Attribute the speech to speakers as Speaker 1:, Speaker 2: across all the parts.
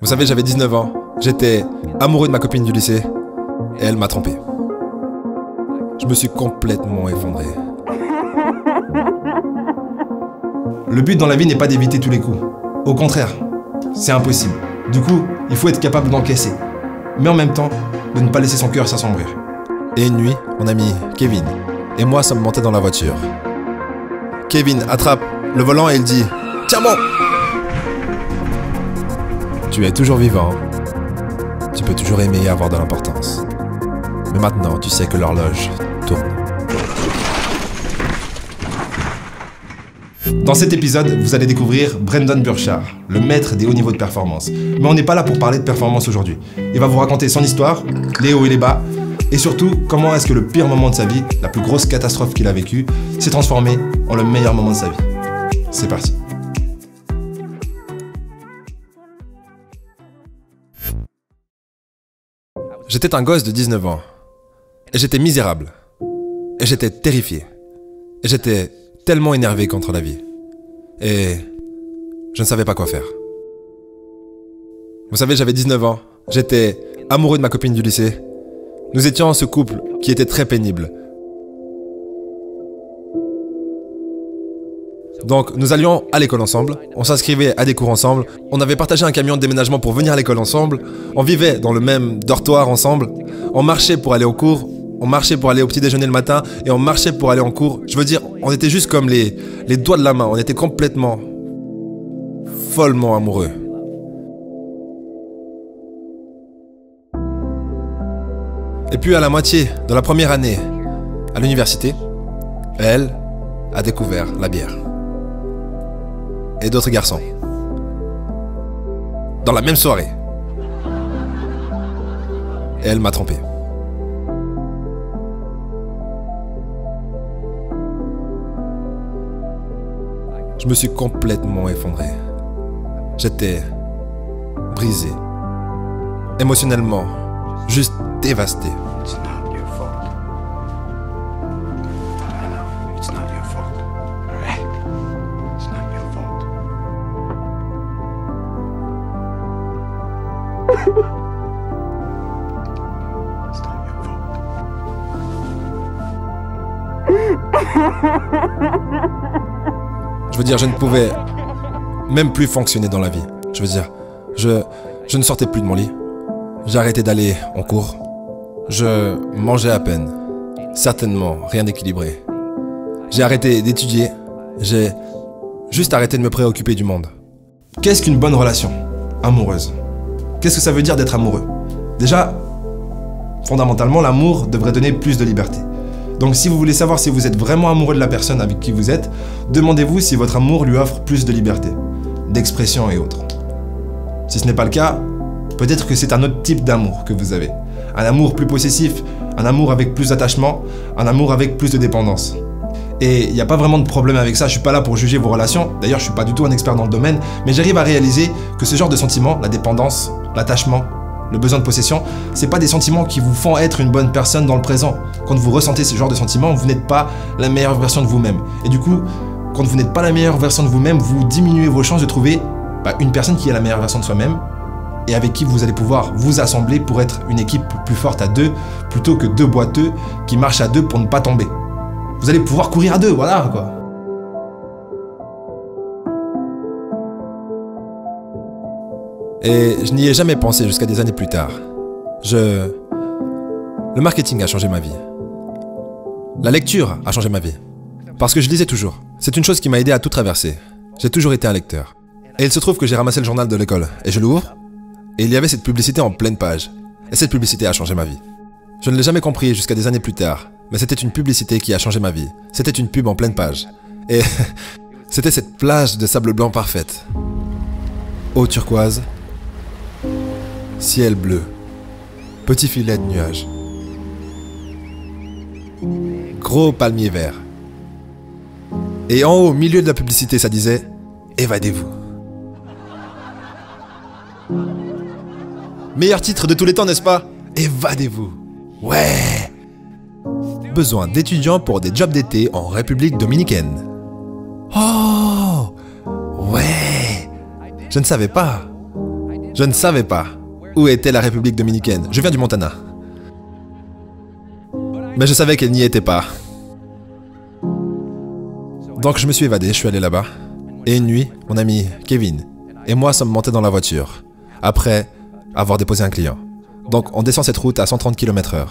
Speaker 1: Vous savez, j'avais 19 ans, j'étais amoureux de ma copine du lycée, et elle m'a trompé. Je me suis complètement effondré. Le but dans la vie n'est pas d'éviter tous les coups. Au contraire, c'est impossible. Du coup, il faut être capable d'encaisser. Mais en même temps, de ne pas laisser son cœur s'assombrir. Et une nuit, mon ami Kevin et moi sommes montés dans la voiture. Kevin attrape le volant et il dit « Tiens bon !» Tu es toujours vivant. Tu peux toujours aimer avoir de l'importance. Mais maintenant, tu sais que l'horloge tourne. Dans cet épisode, vous allez découvrir Brendon Burchard, le maître des hauts niveaux de performance. Mais on n'est pas là pour parler de performance aujourd'hui. Il va vous raconter son histoire, les hauts et les bas, et surtout, comment est-ce que le pire moment de sa vie, la plus grosse catastrophe qu'il a vécue, s'est transformé en le meilleur moment de sa vie. C'est parti. J'étais un gosse de 19 ans. Et j'étais misérable. Et j'étais terrifié. Et j'étais tellement énervé contre la vie. Et je ne savais pas quoi faire. Vous savez, j'avais 19 ans. J'étais amoureux de ma copine du lycée. Nous étions ce couple qui était très pénible. Donc, nous allions à l'école ensemble, on s'inscrivait à des cours ensemble, on avait partagé un camion de déménagement pour venir à l'école ensemble, on vivait dans le même dortoir ensemble, on marchait pour aller au cours, on marchait pour aller au petit déjeuner le matin, et on marchait pour aller en cours. Je veux dire, on était juste comme les doigts de la main, on était complètement, follement amoureux. Et puis à la moitié de la première année, à l'université, elle a découvert la bière. Et d'autres garçons. Dans la même soirée. Et elle m'a trompé. Je me suis complètement effondré. J'étais brisé. Émotionnellement, juste dévasté. Je veux dire, je ne pouvais même plus fonctionner dans la vie. Je veux dire, je ne sortais plus de mon lit. J'ai arrêté d'aller en cours. Je mangeais à peine. Certainement rien d'équilibré. J'ai arrêté d'étudier. J'ai juste arrêté de me préoccuper du monde. Qu'est-ce qu'une bonne relation amoureuse? Qu'est-ce que ça veut dire d'être amoureux? Déjà, fondamentalement, l'amour devrait donner plus de liberté. Donc si vous voulez savoir si vous êtes vraiment amoureux de la personne avec qui vous êtes, demandez-vous si votre amour lui offre plus de liberté, d'expression et autres. Si ce n'est pas le cas, peut-être que c'est un autre type d'amour que vous avez. Un amour plus possessif, un amour avec plus d'attachement, un amour avec plus de dépendance. Et il n'y a pas vraiment de problème avec ça, je suis pas là pour juger vos relations, d'ailleurs je suis pas du tout un expert dans le domaine, mais j'arrive à réaliser que ce genre de sentiments, la dépendance, l'attachement, le besoin de possession, c'est pas des sentiments qui vous font être une bonne personne dans le présent. Quand vous ressentez ce genre de sentiments, vous n'êtes pas la meilleure version de vous-même. Et du coup, quand vous n'êtes pas la meilleure version de vous-même, vous diminuez vos chances de trouver une personne qui est la meilleure version de soi-même et avec qui vous allez pouvoir vous assembler pour être une équipe plus forte à deux, plutôt que deux boiteux qui marchent à deux pour ne pas tomber. Vous allez pouvoir courir à deux, voilà quoi. Et je n'y ai jamais pensé jusqu'à des années plus tard. Le marketing a changé ma vie. La lecture a changé ma vie. Parce que je lisais toujours. C'est une chose qui m'a aidé à tout traverser. J'ai toujours été un lecteur. Et il se trouve que j'ai ramassé le journal de l'école. Et je l'ouvre. Et il y avait cette publicité en pleine page. Et cette publicité a changé ma vie. Je ne l'ai jamais compris jusqu'à des années plus tard. Mais c'était une publicité qui a changé ma vie. C'était une pub en pleine page. Et c'était cette plage de sable blanc parfaite. Eau turquoise. Ciel bleu, petit filet de nuages, gros palmier vert. Et en haut, au milieu de la publicité, ça disait « Évadez-vous ». Meilleur titre de tous les temps, n'est-ce pas? Évadez-vous. Ouais. Besoin d'étudiants pour des jobs d'été en République dominicaine. Oh. Ouais. Je ne savais pas. Je ne savais pas où était la République dominicaine. Je viens du Montana. Mais je savais qu'elle n'y était pas. Donc je me suis évadé, je suis allé là-bas. Et une nuit, mon ami Kevin et moi sommes montés dans la voiture, après avoir déposé un client. Donc on descend cette route à 130 km/h,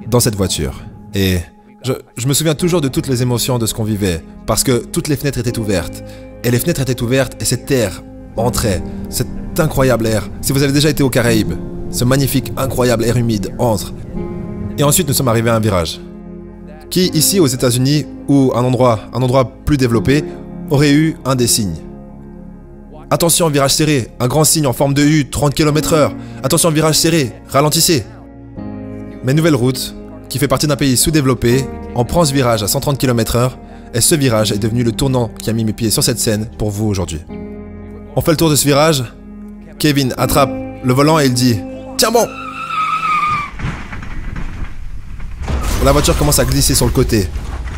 Speaker 1: dans cette voiture. Et je me souviens toujours de toutes les émotions de ce qu'on vivait, parce que toutes les fenêtres étaient ouvertes. Et les fenêtres étaient ouvertes et cet air entrait, cet incroyable air. Si vous avez déjà été aux Caraïbes, ce magnifique, incroyable air humide entre. Et ensuite nous sommes arrivés à un virage. Qui ici aux États-Unis, ou un endroit plus développé, aurait eu un des signes. Attention, virage serré, un grand signe en forme de U, 30 km/h. Attention, virage serré, ralentissez. Mais nouvelle route, qui fait partie d'un pays sous-développé, on prend ce virage à 130 km/h, et ce virage est devenu le tournant qui a mis mes pieds sur cette scène pour vous aujourd'hui. On fait le tour de ce virage, Kevin attrape le volant et il dit « Tiens bon !» La voiture commence à glisser sur le côté.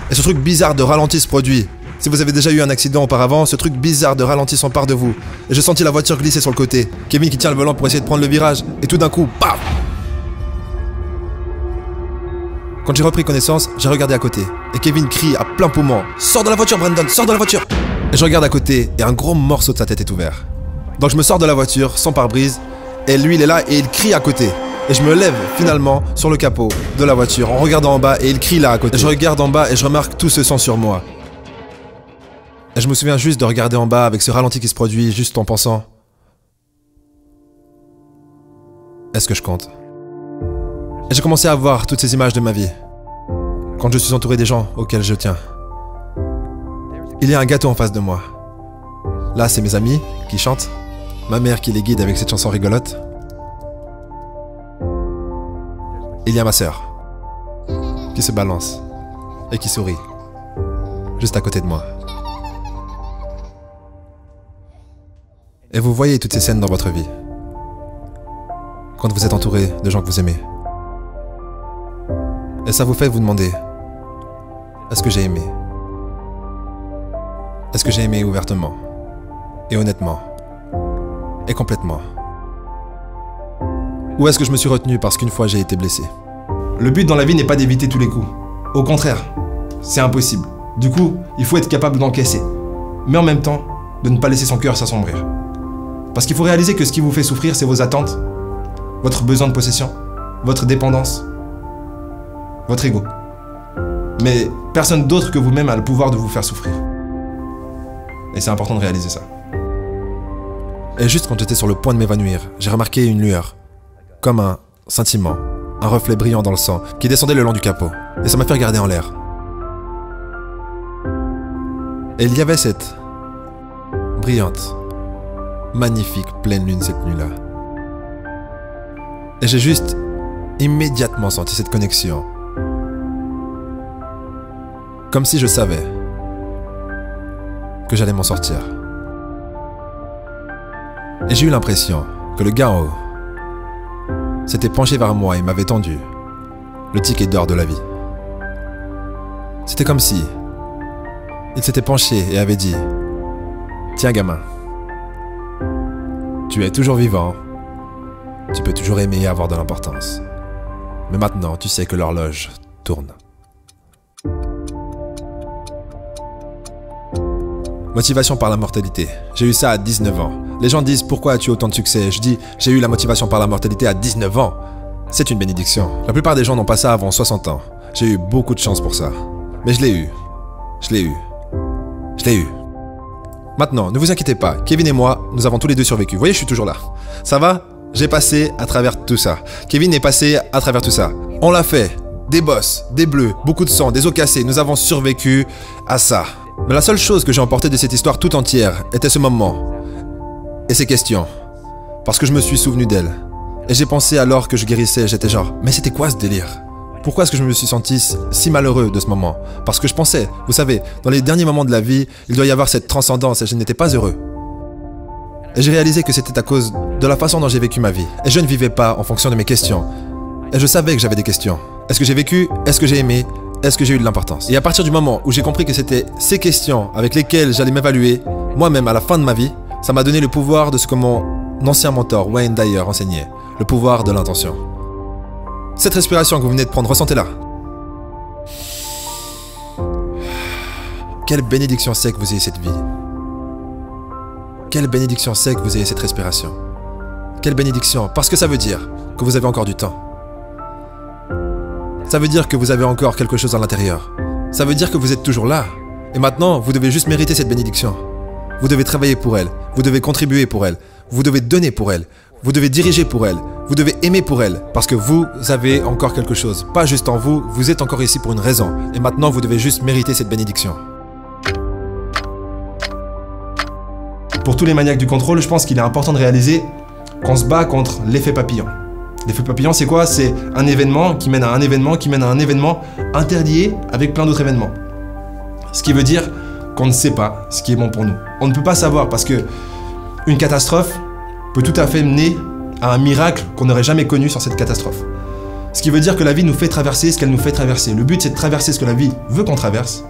Speaker 1: Et ce truc bizarre de ralenti se produit. Si vous avez déjà eu un accident auparavant, ce truc bizarre de ralenti s'empare de vous. Et je sentis la voiture glisser sur le côté. Kevin qui tient le volant pour essayer de prendre le virage. Et tout d'un coup, paf! Quand j'ai repris connaissance, j'ai regardé à côté. Et Kevin crie à plein poumon « Sors de la voiture, Brandon, sors de la voiture !» Et je regarde à côté et un gros morceau de sa tête est ouvert. Donc je me sors de la voiture, sans pare-brise. Et lui, il est là et il crie à côté. Et je me lève finalement sur le capot de la voiture en regardant en bas et il crie là à côté. Et je regarde en bas et je remarque tout ce sang sur moi. Et je me souviens juste de regarder en bas avec ce ralenti qui se produit juste en pensant « Est-ce que je compte ?» Et j'ai commencé à voir toutes ces images de ma vie. Quand je suis entouré des gens auxquels je tiens. Il y a un gâteau en face de moi. Là, c'est mes amis qui chantent. Ma mère qui les guide avec cette chanson rigolote. Il y a ma sœur, qui se balance et qui sourit, juste à côté de moi. Et vous voyez toutes ces scènes dans votre vie, quand vous êtes entouré de gens que vous aimez. Et ça vous fait vous demander, est-ce que j'ai aimé? Est-ce que j'ai aimé ouvertement, et honnêtement, et complètement? Ou est-ce que je me suis retenu parce qu'une fois j'ai été blessé? Le but dans la vie n'est pas d'éviter tous les coups. Au contraire, c'est impossible. Du coup, il faut être capable d'encaisser. Mais en même temps, de ne pas laisser son cœur s'assombrir. Parce qu'il faut réaliser que ce qui vous fait souffrir, c'est vos attentes, votre besoin de possession, votre dépendance, votre ego. Mais personne d'autre que vous-même a le pouvoir de vous faire souffrir. Et c'est important de réaliser ça. Et juste quand j'étais sur le point de m'évanouir, j'ai remarqué une lueur. Comme un sentiment, un reflet brillant dans le sang qui descendait le long du capot. Et ça m'a fait regarder en l'air. Et il y avait cette brillante, magnifique pleine lune cette nuit-là. Et j'ai juste immédiatement senti cette connexion. Comme si je savais que j'allais m'en sortir. Et j'ai eu l'impression que le gars en haut s'était penché vers moi et m'avait tendu le ticket d'or de la vie. C'était comme si il s'était penché et avait dit « Tiens gamin, tu es toujours vivant, tu peux toujours aimer et avoir de l'importance. Mais maintenant, tu sais que l'horloge tourne. » Motivation par la mortalité. J'ai eu ça à 19 ans. Les gens disent « Pourquoi as-tu autant de succès ?» Je dis « J'ai eu la motivation par la mortalité à 19 ans. » C'est une bénédiction. La plupart des gens n'ont pas ça avant 60 ans. J'ai eu beaucoup de chance pour ça. Mais je l'ai eu. Je l'ai eu. Je l'ai eu. Maintenant, ne vous inquiétez pas. Kevin et moi, nous avons tous les deux survécu. Vous voyez, je suis toujours là. Ça va? J'ai passé à travers tout ça. Kevin est passé à travers tout ça. On l'a fait. Des bosses, des bleus, beaucoup de sang, des os cassés. Nous avons survécu à ça. Mais la seule chose que j'ai emportée de cette histoire tout entière était ce moment. Et ces questions. Parce que je me suis souvenu d'elle. Et j'ai pensé alors que je guérissais, j'étais genre, mais c'était quoi ce délire? Pourquoi est-ce que je me suis senti si malheureux de ce moment? Parce que je pensais, vous savez, dans les derniers moments de la vie, il doit y avoir cette transcendance et je n'étais pas heureux. Et j'ai réalisé que c'était à cause de la façon dont j'ai vécu ma vie. Et je ne vivais pas en fonction de mes questions. Et je savais que j'avais des questions. Est-ce que j'ai vécu? Est-ce que j'ai aimé? Est-ce que j'ai eu de l'importance? Et à partir du moment où j'ai compris que c'était ces questions avec lesquelles j'allais m'évaluer, moi-même à la fin de ma vie, ça m'a donné le pouvoir de ce que mon ancien mentor, Wayne Dyer, enseignait, le pouvoir de l'intention. Cette respiration que vous venez de prendre, ressentez-la. Quelle bénédiction c'est que vous ayez cette vie. Quelle bénédiction c'est que vous ayez cette respiration. Quelle bénédiction, parce que ça veut dire que vous avez encore du temps. Ça veut dire que vous avez encore quelque chose à l'intérieur. Ça veut dire que vous êtes toujours là. Et maintenant, vous devez juste mériter cette bénédiction. Vous devez travailler pour elle. Vous devez contribuer pour elle. Vous devez donner pour elle. Vous devez diriger pour elle. Vous devez aimer pour elle. Parce que vous avez encore quelque chose. Pas juste en vous, vous êtes encore ici pour une raison. Et maintenant, vous devez juste mériter cette bénédiction. Pour tous les maniaques du contrôle, je pense qu'il est important de réaliser qu'on se bat contre l'effet papillon. L'effet papillon, c'est quoi? C'est un événement qui mène à un événement, qui mène à un événement interlié avec plein d'autres événements. Ce qui veut dire qu'on ne sait pas ce qui est bon pour nous. On ne peut pas savoir parce que une catastrophe peut tout à fait mener à un miracle qu'on n'aurait jamais connu sur cette catastrophe. Ce qui veut dire que la vie nous fait traverser ce qu'elle nous fait traverser. Le but, c'est de traverser ce que la vie veut qu'on traverse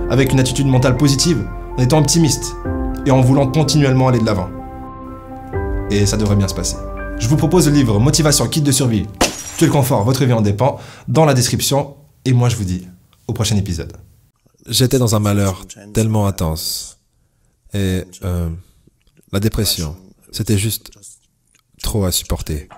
Speaker 1: avec une attitude mentale positive, en étant optimiste et en voulant continuellement aller de l'avant. Et ça devrait bien se passer. Je vous propose le livre Motivation, kit de survie. Quel confort, votre vie en dépend, dans la description. Et moi, je vous dis au prochain épisode. J'étais dans un malheur tellement intense. Et la dépression, c'était juste trop à supporter.